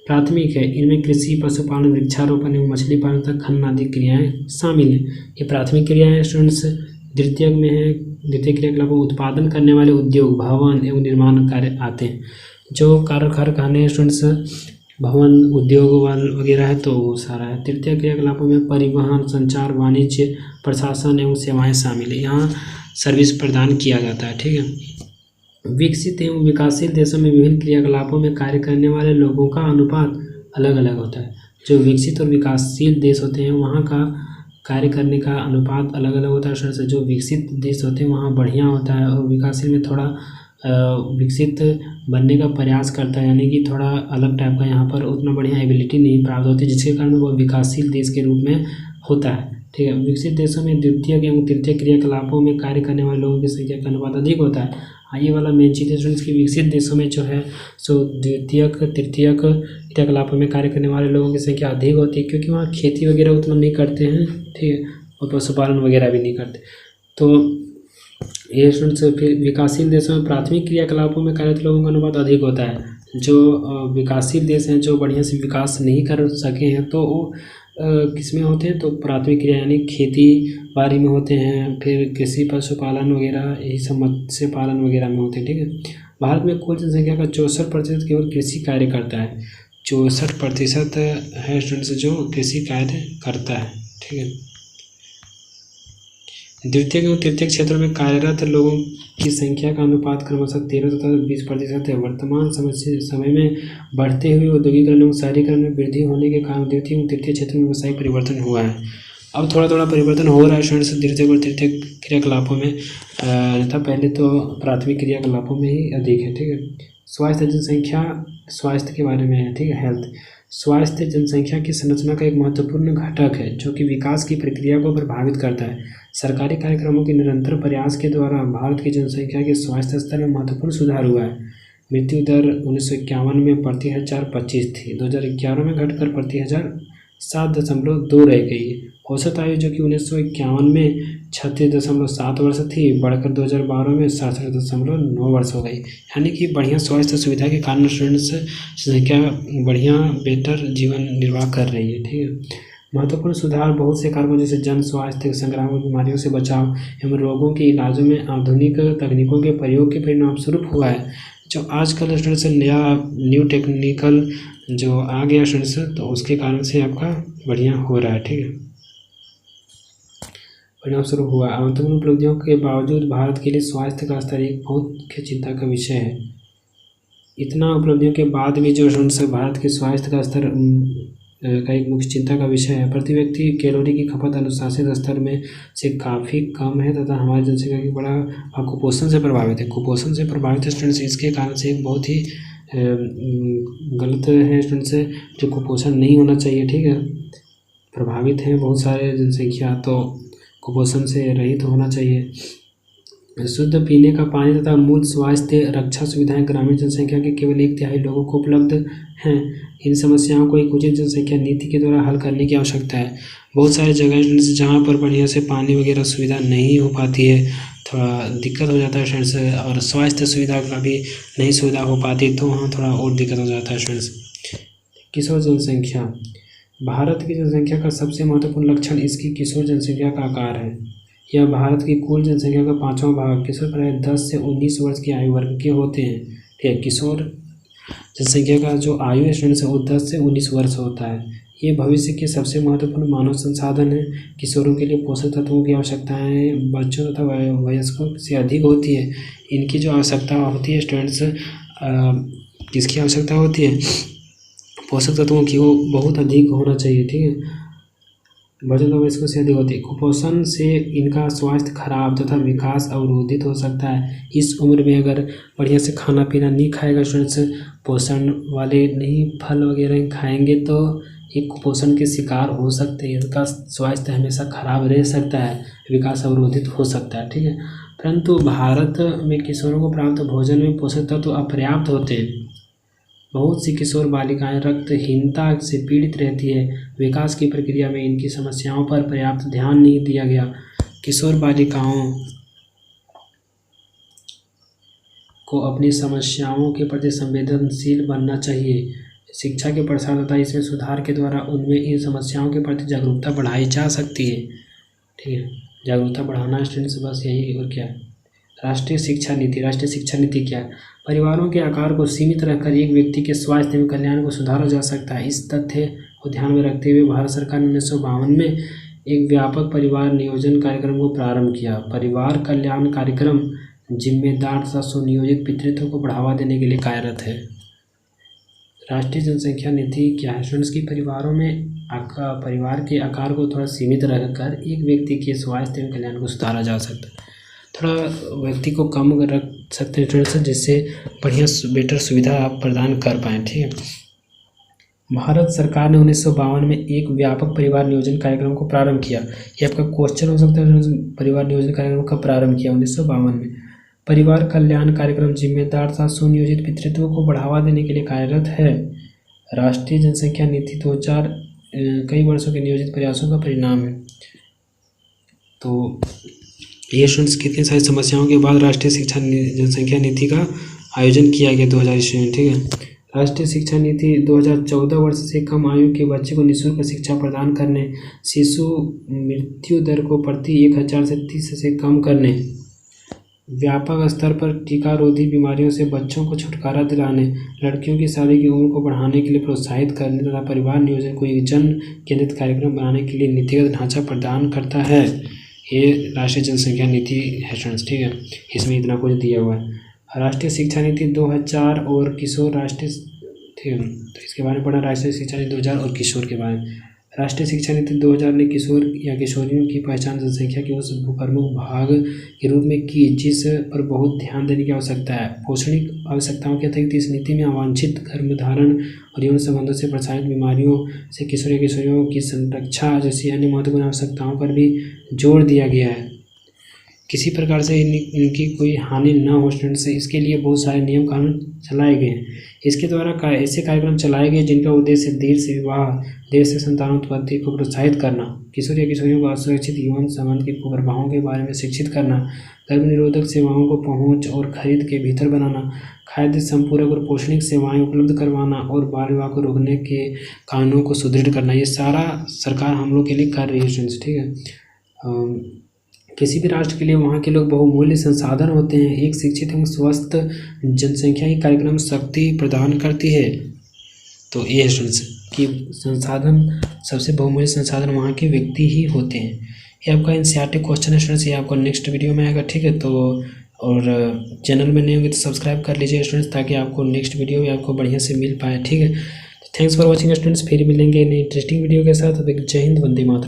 प्राथमिक है, इनमें कृषि, पशुपालन, वृक्षारोपण एवं मछली पालन तक खनन आदि क्रियाएँ शामिल हैं। ये प्राथमिक क्रियाएँ हैं स्टूडेंट्स। द्वितीयक में है, द्वितीय क्रियाकलाप उत्पादन करने वाले उद्योग, भवन एवं निर्माण कार्य आते हैं। जो कारखाने हैं स्टूडेंट्स, भवन, उद्योग वगैरह है, तो वो सारा है। तृतीय क्रियाकलापों में परिवहन, संचार, वाणिज्य, प्रशासन एवं सेवाएं शामिल है। यहाँ सर्विस प्रदान किया जाता है, ठीक है। विकसित एवं विकासशील देशों में विभिन्न क्रियाकलापों में कार्य करने वाले लोगों का अनुपात अलग अलग होता है। जो विकसित और विकासशील देश होते हैं वहाँ का कार्य करने का अनुपात अलग अलग होता है। से जो विकसित देश होते हैं वहाँ बढ़िया होता है, और विकासशील में थोड़ा विकसित बनने का प्रयास करता है, यानी कि थोड़ा अलग टाइप का यहाँ पर उतना बढ़िया एबिलिटी नहीं प्राप्त होती, जिसके कारण वो विकासशील देश के रूप में होता है, ठीक है। विकसित देशों में द्वितीयक एवं तृतीय क्रियाकलापों में कार्य करने वाले लोगों की संख्या का अनुपात अधिक होता है। ये वाला मेन चीज़ है स्टूडेंट्स की विकसित देशों में जो है सो द्वितीयक, तृतीयक क्रियाकलापों में कार्य करने वाले लोगों की संख्या अधिक होती है, क्योंकि वहाँ खेती वगैरह उतना नहीं करते हैं, ठीक है, और पशुपालन वगैरह भी नहीं करते। तो ये स्टूडेंट्स फिर विकासशील देशों में प्राथमिक क्रियाकलापों में कार्यरत लोगों का अनुपात अधिक होता है। जो विकासशील देश हैं, जो बढ़िया से विकास नहीं कर सके हैं, तो वो किस में होते हैं, तो प्राथमिक क्रिया यानी खेती बाड़ी में होते हैं, फिर कृषि, पशुपालन वगैरह, यही सब मत्स्य पालन वगैरह में होते हैं, ठीक है। भारत में कुल जनसंख्या का 64% केवल कृषि कार्य करता है। 64% है स्टूडेंट्स जो कृषि कार्य करता है, ठीक है। द्वितीय एवं तृतीय क्षेत्रों में कार्यरत लोगों की संख्या का अनुपात क्रमशः 13 तथा 20% है। वर्तमान समय में बढ़ते हुए औद्योगिकरण एवं शहरीकरण में वृद्धि होने के कारण द्वितीय एवं तृतीय क्षेत्र में व्यावसायिक परिवर्तन हुआ है। अब थोड़ा थोड़ा परिवर्तन हो रहा है स्टूडेंट्स द्वितीय और तृतीय क्रियाकलापों में, था पहले तो प्राथमिक क्रियाकलापों में ही अधिक है, ठीक है। स्वास्थ्य जनसंख्या, स्वास्थ्य के बारे में है, ठीक है, हेल्थ। स्वास्थ्य जनसंख्या की संरचना का एक महत्वपूर्ण घटक है जो कि विकास की प्रक्रिया को प्रभावित करता है। सरकारी कार्यक्रमों के निरंतर प्रयास के द्वारा भारत की जनसंख्या के स्वास्थ्य स्तर में महत्वपूर्ण सुधार हुआ है। मृत्यु दर 1951 में प्रति 1000 25 थी, 2011 में घटकर प्रति 1000 7.2 रह गई। औसत आयु जो कि 1951 में 36.7 वर्ष थी, बढ़कर 2012 में 67.9 वर्ष हो गई। यानी कि बढ़िया स्वास्थ्य सुविधा के कारण स्टूडेंट्स संख्या बढ़िया बेटर जीवन निर्वाह कर रही है, ठीक है। महत्वपूर्ण सुधार बहुत से कारकों जैसे जन स्वास्थ्य, संक्रामक बीमारियों से बचाव एवं रोगों के इलाजों में आधुनिक तकनीकों के प्रयोग के परिणाम स्वरूप हुआ है। जो आजकल स्टूडेंट्स नया न्यू टेक्निकल जो आ गया स्टूडेंट्स, तो उसके कारण से आपका बढ़िया हो रहा है, ठीक है, परिणाम स्वरूप हुआ। महत्वपूर्ण उपलब्धियों के बावजूद भारत के लिए स्वास्थ्य का स्तर एक बहुत मुख्य चिंता का विषय है। इतना उपलब्धियों के बाद भी जो स्टूडेंट्स भारत के स्वास्थ्य का स्तर का एक मुख्य चिंता का विषय है। प्रति व्यक्ति कैलोरी की खपत अनुशासित स्तर में से काफ़ी कम है तथा हमारी जनसंख्या की बड़ा कुपोषण से प्रभावित है। कुपोषण से प्रभावित स्टूडेंट्स इसके कारण से एक बहुत ही गलत है स्टूडेंट्स, जो कुपोषण नहीं होना चाहिए, ठीक है। प्रभावित हैं बहुत सारे जनसंख्या, तो कुपोषण से रहित होना चाहिए। शुद्ध पीने का पानी तथा मूल स्वास्थ्य रक्षा सुविधाएं ग्रामीण जनसंख्या के केवल 1/3 लोगों को उपलब्ध हैं। इन समस्याओं को एक उचित जनसंख्या नीति के द्वारा हल करने की आवश्यकता है। बहुत सारी जगह जहाँ पर बढ़िया से पानी वगैरह सुविधा नहीं हो पाती है, थोड़ा दिक्कत हो जाता है स्टूडेंट्स, और स्वास्थ्य सुविधा का भी नहीं सुविधा हो पाती, तो वहाँ थोड़ा और दिक्कत हो जाता है स्टूडेंट्स। किशोर जनसंख्या। भारत की जनसंख्या का सबसे महत्वपूर्ण लक्षण इसकी किशोर जनसंख्या का आकार है। यह भारत की कुल जनसंख्या का 5वां भाग किशोर प्राय 10 से 19 वर्ष की आयु वर्ग के होते हैं। ठीक है, किशोर जनसंख्या का जो आयु स्टूडेंट्स है वो 10 से 19 वर्ष होता है। ये भविष्य के सबसे महत्वपूर्ण मानव संसाधन है। किशोरों के लिए पोषक तत्वों की आवश्यकताएं बच्चों तथा वयस्कों से अधिक होती है। इनकी जो आवश्यकता होती है स्टूडेंट्स, किसकी आवश्यकता होती है? पोषक तत्वों की, वो बहुत अधिक होना चाहिए। ठीक है, बच्चों और वयस्कों से अधिक होती है। कुपोषण से इनका स्वास्थ्य खराब तथा विकास अवरोधित हो सकता है। इस उम्र में अगर बढ़िया से खाना पीना नहीं खाएगा स्टूडेंट्स, पोषण वाले नहीं फल वगैरह खाएंगे तो ये कुपोषण के शिकार हो सकते हैं। इनका स्वास्थ्य हमेशा खराब रह सकता है, विकास अवरोधित हो सकता है। ठीक है, परंतु भारत में किशोरों को प्राप्त भोजन में पोषक तत्व अपर्याप्त होते हैं। बहुत सी किशोर बालिकाएं रक्तहीनता से पीड़ित रहती है। विकास की प्रक्रिया में इनकी समस्याओं पर पर्याप्त ध्यान नहीं दिया गया। किशोर बालिकाओं को अपनी समस्याओं के प्रति संवेदनशील बनना चाहिए। शिक्षा के प्रसार तथा इसमें सुधार के द्वारा उनमें इन समस्याओं के प्रति जागरूकता बढ़ाई जा सकती है। ठीक है, जागरूकता बढ़ाना स्टूडेंट्स, बस यही। और क्या? राष्ट्रीय शिक्षा नीति। राष्ट्रीय शिक्षा नीति क्या है? परिवारों के आकार को सीमित रखकर एक व्यक्ति के स्वास्थ्य एवं कल्याण को सुधारा जा सकता है। इस तथ्य को ध्यान में रखते हुए भारत सरकार ने 1952 में एक व्यापक परिवार नियोजन कार्यक्रम को प्रारंभ किया। परिवार कल्याण कार्यक्रम जिम्मेदार तथा सुनियोजित पितृत्व को बढ़ावा देने के लिए कार्यरत है। राष्ट्रीय जनसंख्या नीति क्या है स्टूडेंट्स? की परिवार के आकार को थोड़ा सीमित रखकर एक व्यक्ति के स्वास्थ्य एवं कल्याण को सुधारा जा सकता है। थोड़ा व्यक्ति को कम रख सकते हैं स्टूडेंट्स, जिससे बढ़िया बेटर सुविधा आप प्रदान कर पाएँ। ठीक है, भारत सरकार ने 1952 में एक व्यापक परिवार नियोजन कार्यक्रम को प्रारंभ किया। ये आपका क्वेश्चन हो सकता है, परिवार नियोजन कार्यक्रम कब प्रारंभ किया? 1952 में। परिवार कल्याण कार्यक्रम जिम्मेदार तथा सुनियोजित पितृत्व को बढ़ावा देने के लिए कार्यरत है। राष्ट्रीय जनसंख्या नीति 2000 कई वर्षों के नियोजित प्रयासों का परिणाम है। तो ये स्टूडेंट्स कितनी सारी समस्याओं के बाद राष्ट्रीय शिक्षा जनसंख्या नीति का आयोजन किया गया 2000 ईस्वी में। ठीक है, राष्ट्रीय शिक्षा नीति 2014 वर्ष से कम आयु के बच्चे को निःशुल्क शिक्षा प्रदान करने, शिशु मृत्यु दर को प्रति 1000 से 30 से कम करने, व्यापक स्तर पर टीकारोधी बीमारियों से बच्चों को छुटकारा दिलाने, लड़कियों की शादी की उम्र को बढ़ाने के लिए प्रोत्साहित करने तथा परिवार नियोजन को एक जन केंद्रित कार्यक्रम बनाने के लिए नीतिगत ढांचा प्रदान करता है। ये राष्ट्रीय जनसंख्या नीति है स्टूडेंट्स। ठीक है, इसमें इतना कुछ दिया हुआ है। राष्ट्रीय शिक्षा नीति 2000 और किशोर राष्ट्रीय, ठीक है, तो इसके बारे में पढ़ा। राष्ट्रीय शिक्षा नीति 2000 और किशोर के बारे में। राष्ट्रीय शिक्षा नीति 2000 ने किशोर या किशोरियों की पहचान जनसंख्या के उस प्रमुख भाग के रूप में की जिस पर बहुत ध्यान देने की आवश्यकता है। पोषणिक आवश्यकताओं के अतिरिक्त इस नीति में अवांछित गर्भधारण और यौन संबंधों से प्रसारित बीमारियों से किशोर या किशोरियों की संरक्षा जैसी अन्य महत्वपूर्ण आवश्यकताओं पर भी जोर दिया गया है। किसी प्रकार से इनकी कोई हानि न हो स्टूडेंट्स, इसके लिए बहुत सारे नियम कानून चलाए गए हैं। इसके द्वारा ऐसे कार्यक्रम चलाए गए जिनका उद्देश्य देर से विवाह, देर से संतानोत्पत्ति को प्रोत्साहित करना, किशोर या किशोरियों को असुरक्षित यौन संबंध के कुप्रभावों के बारे में शिक्षित करना, गर्भ निरोधक सेवाओं को पहुंच और खरीद के भीतर बनाना, खाद्य संपूरक और पोषणिक सेवाएं उपलब्ध करवाना और बाल विवाह को रोकने के कानूनों को सुदृढ़ करना। ये सारा सरकार हम लोग के लिए कर रही है स्टूडेंट्स। ठीक है, किसी भी राष्ट्र के लिए वहाँ के लोग बहुमूल्य संसाधन होते हैं। एक शिक्षित एवं स्वस्थ जनसंख्या ही कार्यक्रम शक्ति प्रदान करती है। तो ये है स्टूडेंट्स कि संसाधन, सबसे बहुमूल्य संसाधन वहाँ के व्यक्ति ही होते हैं। ये आपका एनसीईआरटी क्वेश्चन है स्टूडेंट्स, ये आपको नेक्स्ट वीडियो में आएगा। ठीक है, तो और चैनल में नहीं होंगे तो सब्सक्राइब कर लीजिए स्टूडेंट्स, ताकि आपको नेक्स्ट वीडियो भी आपको बढ़िया से मिल पाए। ठीक है, थैंक्स फॉर वॉचिंग स्टूडेंट्स, फिर मिलेंगे नई इंटरेस्टिंग वीडियो के साथ। जय हिंद, वंदे मातरम।